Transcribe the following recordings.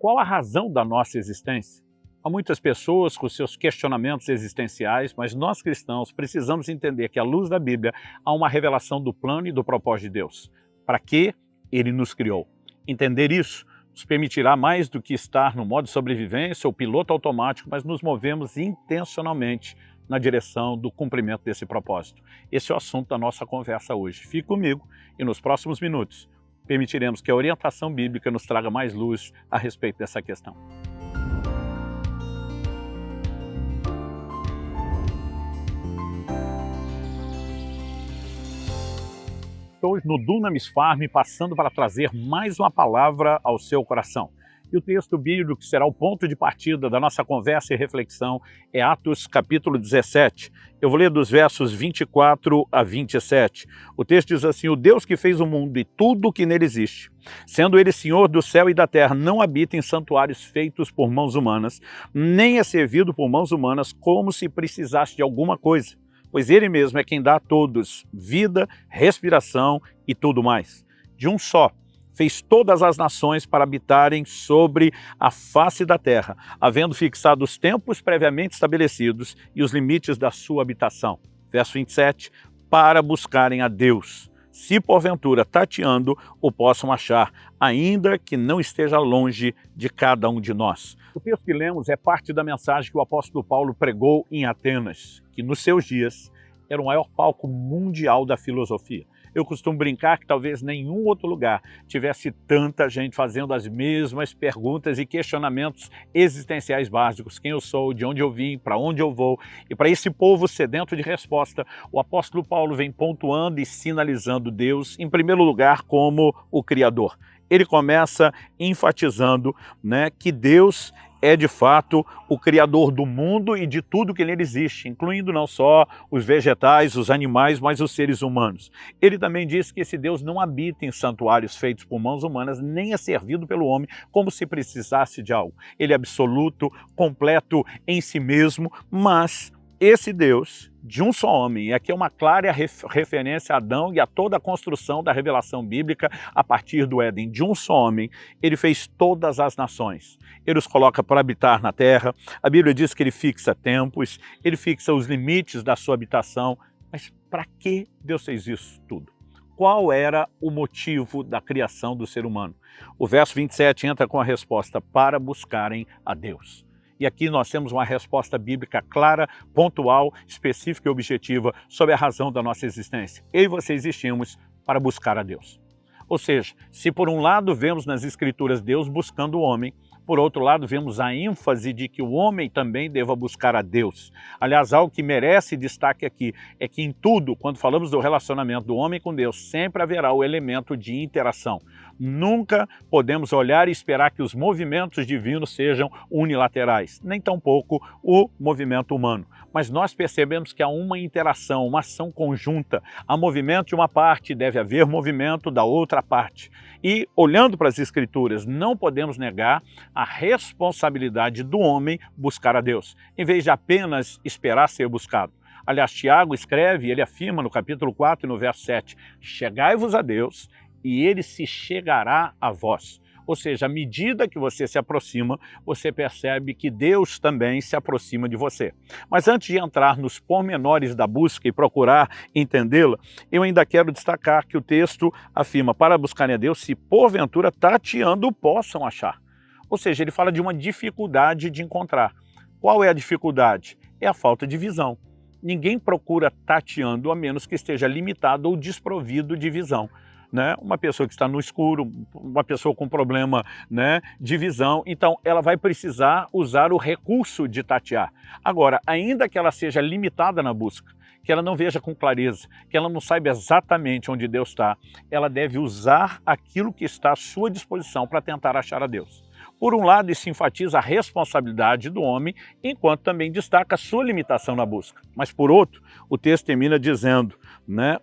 qual a razão da nossa existência? Há muitas pessoas com seus questionamentos existenciais, mas nós cristãos precisamos entender que à luz da Bíblia há uma revelação do plano e do propósito de Deus. Para que Ele nos criou? Entender isso nos permitirá mais do que estar no modo de sobrevivência ou piloto automático, mas nos movemos intencionalmente na direção do cumprimento desse propósito. Esse é o assunto da nossa conversa hoje. Fique comigo e nos próximos minutos permitiremos que a orientação bíblica nos traga mais luz a respeito dessa questão. Estou no Dunamis Farm passando para trazer mais uma palavra ao seu coração. E o texto bíblico que será o ponto de partida da nossa conversa e reflexão é Atos capítulo 17. Eu vou ler dos versos 24 a 27. O texto diz assim: o Deus que fez o mundo e tudo o que nele existe, sendo ele Senhor do céu e da terra, não habita em santuários feitos por mãos humanas, nem é servido por mãos humanas como se precisasse de alguma coisa, pois ele mesmo é quem dá a todos vida, respiração e tudo mais. De um só, fez todas as nações para habitarem sobre a face da terra, havendo fixado os tempos previamente estabelecidos e os limites da sua habitação. Verso 27, para buscarem a Deus, se porventura tateando o possam achar, ainda que não esteja longe de cada um de nós. O texto que lemos é parte da mensagem que o apóstolo Paulo pregou em Atenas, que nos seus dias era o maior palco mundial da filosofia. Eu costumo brincar que talvez nenhum outro lugar tivesse tanta gente fazendo as mesmas perguntas e questionamentos existenciais básicos. Quem eu sou, de onde eu vim, para onde eu vou. E para esse povo sedento de resposta, o apóstolo Paulo vem pontuando e sinalizando Deus, em primeiro lugar, como o Criador. Ele começa enfatizando, que Deus é de fato o Criador do mundo e de tudo que nele existe, incluindo não só os vegetais, os animais, mas os seres humanos. Ele também diz que esse Deus não habita em santuários feitos por mãos humanas, nem é servido pelo homem como se precisasse de algo. Ele é absoluto, completo em si mesmo, mas esse Deus, de um só homem, e aqui é uma clara referência a Adão e a toda a construção da revelação bíblica a partir do Éden, de um só homem, ele fez todas as nações. Ele os coloca para habitar na terra, a Bíblia diz que ele fixa tempos, ele fixa os limites da sua habitação, mas para que Deus fez isso tudo? Qual era o motivo da criação do ser humano? O verso 27 entra com a resposta: para buscarem a Deus. E aqui nós temos uma resposta bíblica clara, pontual, específica e objetiva sobre a razão da nossa existência. Eu e você existimos para buscar a Deus. Ou seja, se por um lado vemos nas Escrituras Deus buscando o homem, por outro lado vemos a ênfase de que o homem também deva buscar a Deus. Aliás, algo que merece destaque aqui é que em tudo, quando falamos do relacionamento do homem com Deus, sempre haverá o elemento de interação. Nunca podemos olhar e esperar que os movimentos divinos sejam unilaterais, nem tampouco o movimento humano. Mas nós percebemos que há uma interação, uma ação conjunta. Há movimento de uma parte, deve haver movimento da outra parte. E, olhando para as Escrituras, não podemos negar a responsabilidade do homem buscar a Deus, em vez de apenas esperar ser buscado. Aliás, Tiago escreve, ele afirma no capítulo 4 e no verso 7, chegai-vos a Deus e ele se chegará a vós. Ou seja, à medida que você se aproxima, você percebe que Deus também se aproxima de você. Mas antes de entrar nos pormenores da busca e procurar entendê-la, eu ainda quero destacar que o texto afirma, para buscarem a Deus, se porventura tateando possam achar. Ou seja, ele fala de uma dificuldade de encontrar. Qual é a dificuldade? É a falta de visão. Ninguém procura tateando a menos que esteja limitado ou desprovido de visão. Uma pessoa que está no escuro, uma pessoa com problema de visão, então ela vai precisar usar o recurso de tatear. Agora, ainda que ela seja limitada na busca, que ela não veja com clareza, que ela não saiba exatamente onde Deus está, ela deve usar aquilo que está à sua disposição para tentar achar a Deus. Por um lado, isso enfatiza a responsabilidade do homem, enquanto também destaca a sua limitação na busca. Mas por outro, o texto termina dizendo,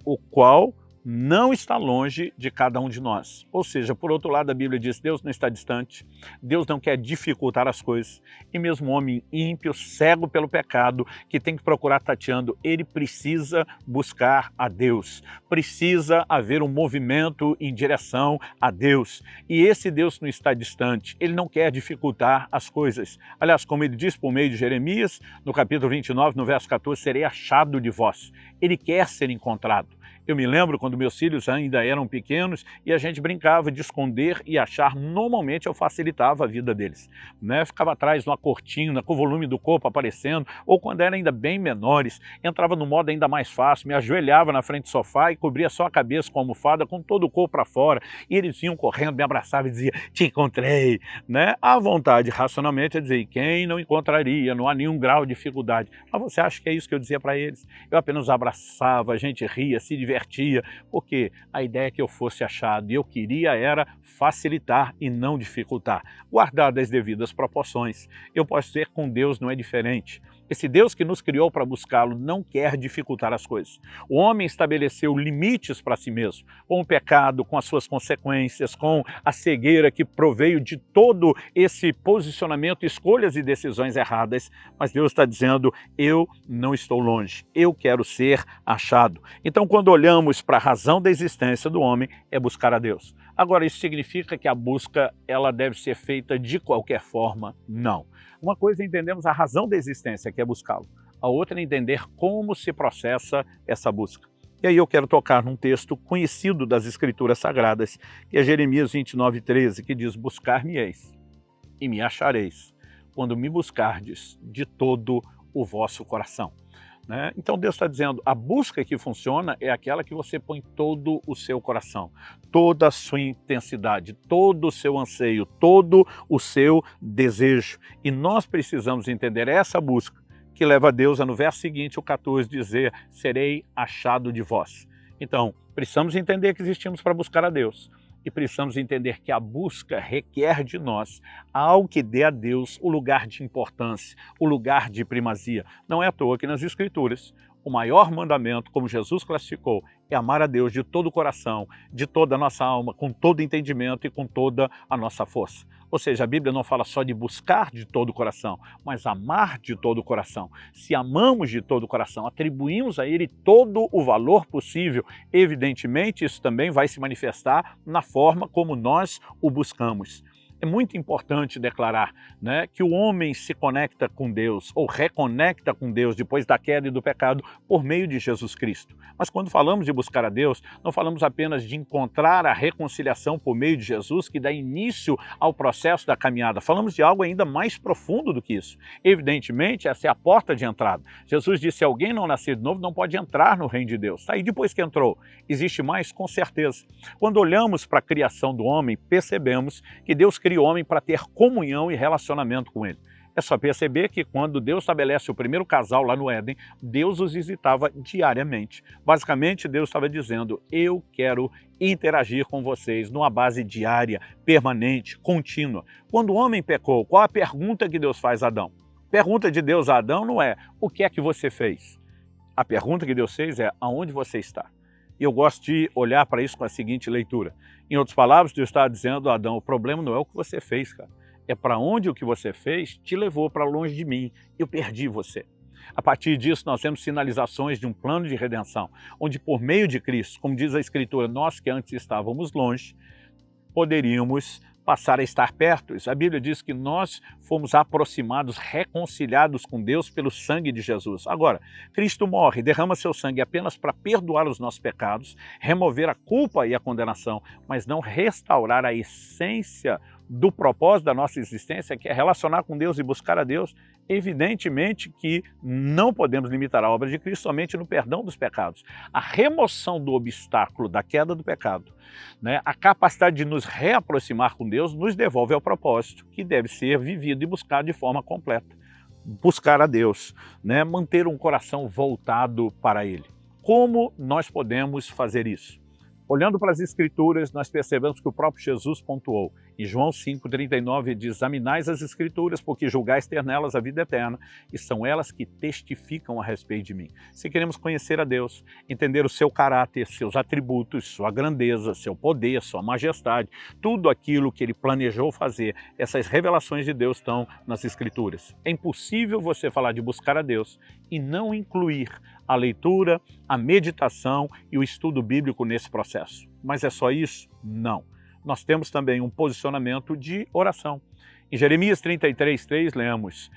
o qual não está longe de cada um de nós. Ou seja, por outro lado, a Bíblia diz, Deus não está distante, Deus não quer dificultar as coisas, e mesmo o homem ímpio, cego pelo pecado, que tem que procurar tateando, ele precisa buscar a Deus, precisa haver um movimento em direção a Deus, e esse Deus não está distante, ele não quer dificultar as coisas. Aliás, como ele diz por meio de Jeremias, no capítulo 29, no verso 14, serei achado de vós. Ele quer ser encontrado. Eu me lembro quando meus filhos ainda eram pequenos e a gente brincava de esconder e achar. Normalmente eu facilitava a vida deles, né? Ficava atrás de uma cortina com o volume do corpo aparecendo, ou quando eram ainda bem menores, entrava no modo ainda mais fácil, me ajoelhava na frente do sofá e cobria só a cabeça com a almofada, com todo o corpo para fora, e eles iam correndo, me abraçavam e diziam, te encontrei, né? A vontade, racionalmente, é dizer, quem não encontraria, não há nenhum grau de dificuldade. Mas você acha que é isso que eu dizia para eles? Eu apenas abraçava, a gente ria, se divertia, porque a ideia é que eu fosse achado e eu queria era facilitar e não dificultar, guardar as devidas proporções. Eu posso dizer que com Deus não é diferente. Esse Deus que nos criou para buscá-lo não quer dificultar as coisas. O homem estabeleceu limites para si mesmo, com o pecado, com as suas consequências, com a cegueira que proveio de todo esse posicionamento, escolhas e decisões erradas. Mas Deus está dizendo, eu não estou longe, eu quero ser achado. Então, quando olhamos para a razão da existência do homem, é buscar a Deus. Agora, isso significa que a busca ela deve ser feita de qualquer forma? Não. Uma coisa é entendermos a razão da existência, que é buscá-lo. A outra é entender como se processa essa busca. E aí eu quero tocar num texto conhecido das Escrituras Sagradas, que é Jeremias 29:13, que diz, buscar-me-eis e me achareis, quando me buscardes de todo o vosso coração. Né? Então Deus está dizendo, a busca que funciona é aquela que você põe todo o seu coração, toda a sua intensidade, todo o seu anseio, todo o seu desejo. E nós precisamos entender essa busca que leva a Deus a, no verso seguinte, o 14, dizer, serei achado de vós. Então, precisamos entender que existimos para buscar a Deus. E precisamos entender que a busca requer de nós algo que dê a Deus o lugar de importância, o lugar de primazia. Não é à toa que nas Escrituras o maior mandamento, como Jesus classificou, é amar a Deus de todo o coração, de toda a nossa alma, com todo entendimento e com toda a nossa força. Ou seja, a Bíblia não fala só de buscar de todo o coração, mas amar de todo o coração. Se amamos de todo o coração, atribuímos a Ele todo o valor possível, evidentemente isso também vai se manifestar na forma como nós o buscamos. É muito importante declarar, né, que o homem se conecta com Deus ou reconecta com Deus depois da queda e do pecado por meio de Jesus Cristo. Mas quando falamos de buscar a Deus, não falamos apenas de encontrar a reconciliação por meio de Jesus, que dá início ao processo da caminhada. Falamos de algo ainda mais profundo do que isso. Evidentemente, essa é a porta de entrada. Jesus disse, se alguém não nascer de novo, não pode entrar no reino de Deus. Aí depois que entrou, existe mais? Com certeza. Quando olhamos para a criação do homem, percebemos que Deus criou o homem para ter comunhão e relacionamento com ele. É só perceber que quando Deus estabelece o primeiro casal lá no Éden, Deus os visitava diariamente. Basicamente, Deus estava dizendo, eu quero interagir com vocês numa base diária, permanente, contínua. Quando o homem pecou, qual a pergunta que Deus faz a Adão? A pergunta de Deus a Adão não é, o que é que você fez? A pergunta que Deus fez é, aonde você está? E eu gosto de olhar para isso com a seguinte leitura. Em outras palavras, Deus está dizendo a Adão, o problema não é o que você fez, cara. É para onde o que você fez te levou para longe de mim. Eu perdi você. A partir disso, nós temos sinalizações de um plano de redenção, onde por meio de Cristo, como diz a Escritura, nós que antes estávamos longe, poderíamos passar a estar perto. A Bíblia diz que nós fomos aproximados, reconciliados com Deus pelo sangue de Jesus. Agora, Cristo morre, derrama seu sangue apenas para perdoar os nossos pecados, remover a culpa e a condenação, mas não restaurar a essência do propósito da nossa existência, que é relacionar com Deus e buscar a Deus. Evidentemente que não podemos limitar a obra de Cristo somente no perdão dos pecados. A remoção do obstáculo da queda do pecado, né, a capacidade de nos reaproximar com Deus, nos devolve ao propósito, que deve ser vivido e buscado de forma completa. Buscar a Deus, né, manter um coração voltado para Ele. Como nós podemos fazer isso? Olhando para as Escrituras, nós percebemos que o próprio Jesus pontuou, Em João 5,39 diz: examinais as Escrituras, porque julgais ter nelas a vida eterna, e são elas que testificam a respeito de mim. Se queremos conhecer a Deus, entender o seu caráter, seus atributos, sua grandeza, seu poder, sua majestade, tudo aquilo que ele planejou fazer, essas revelações de Deus estão nas Escrituras. É impossível você falar de buscar a Deus e não incluir a leitura, a meditação e o estudo bíblico nesse processo. Mas é só isso? Não. Nós temos também um posicionamento de oração. Em Jeremias 33,3 lemos,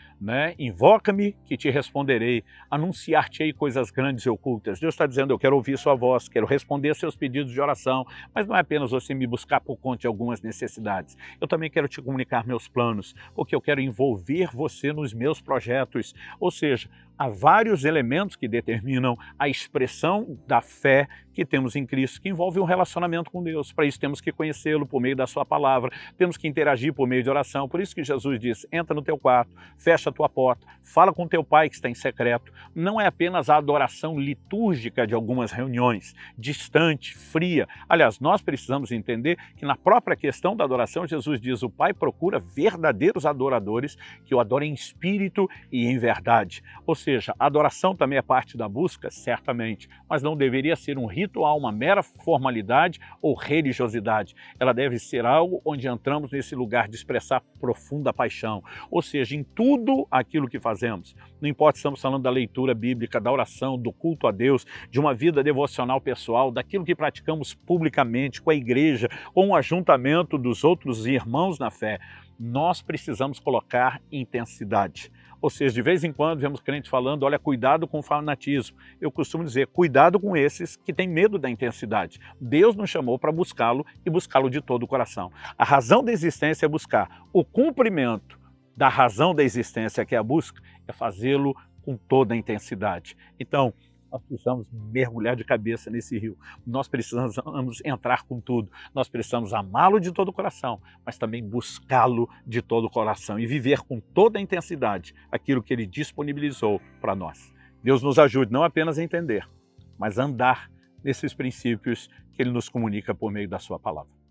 invoca-me que te responderei, anunciar-te-ei coisas grandes e ocultas. Deus está dizendo, eu quero ouvir sua voz, quero responder seus pedidos de oração, mas não é apenas você me buscar por conta de algumas necessidades. Eu também quero te comunicar meus planos, porque eu quero envolver você nos meus projetos. Ou seja, há vários elementos que determinam a expressão da fé que temos em Cristo, que envolve um relacionamento com Deus. Para isso temos que conhecê-lo por meio da sua palavra, temos que interagir por meio de oração. Por isso que Jesus diz, entra no teu quarto, fecha a tua porta, fala com teu pai que está em secreto. Não é apenas a adoração litúrgica de algumas reuniões, distante, fria. Aliás, nós precisamos entender que na própria questão da adoração, Jesus diz, o Pai procura verdadeiros adoradores que o adorem em espírito e em verdade. Ou seja, a adoração também é parte da busca, certamente, mas não deveria ser um ritual, uma mera formalidade ou religiosidade. Ela deve ser algo onde entramos nesse lugar de expressar profunda paixão. Ou seja, em tudo aquilo que fazemos. Não importa se estamos falando da leitura bíblica, da oração, do culto a Deus, de uma vida devocional pessoal, daquilo que praticamos publicamente com a igreja, com o ajuntamento dos outros irmãos na fé, nós precisamos colocar intensidade. Ou seja, de vez em quando vemos crentes falando, olha, cuidado com o fanatismo. Eu costumo dizer, cuidado com esses que têm medo da intensidade. Deus nos chamou para buscá-lo e buscá-lo de todo o coração. A razão da existência é buscar. O cumprimento da razão da existência, que é a busca, é fazê-lo com toda a intensidade. Então, nós precisamos mergulhar de cabeça nesse rio. Nós precisamos entrar com tudo. Nós precisamos amá-lo de todo o coração, mas também buscá-lo de todo o coração e viver com toda a intensidade aquilo que ele disponibilizou para nós. Deus nos ajude não apenas a entender, mas a andar nesses princípios que ele nos comunica por meio da sua palavra.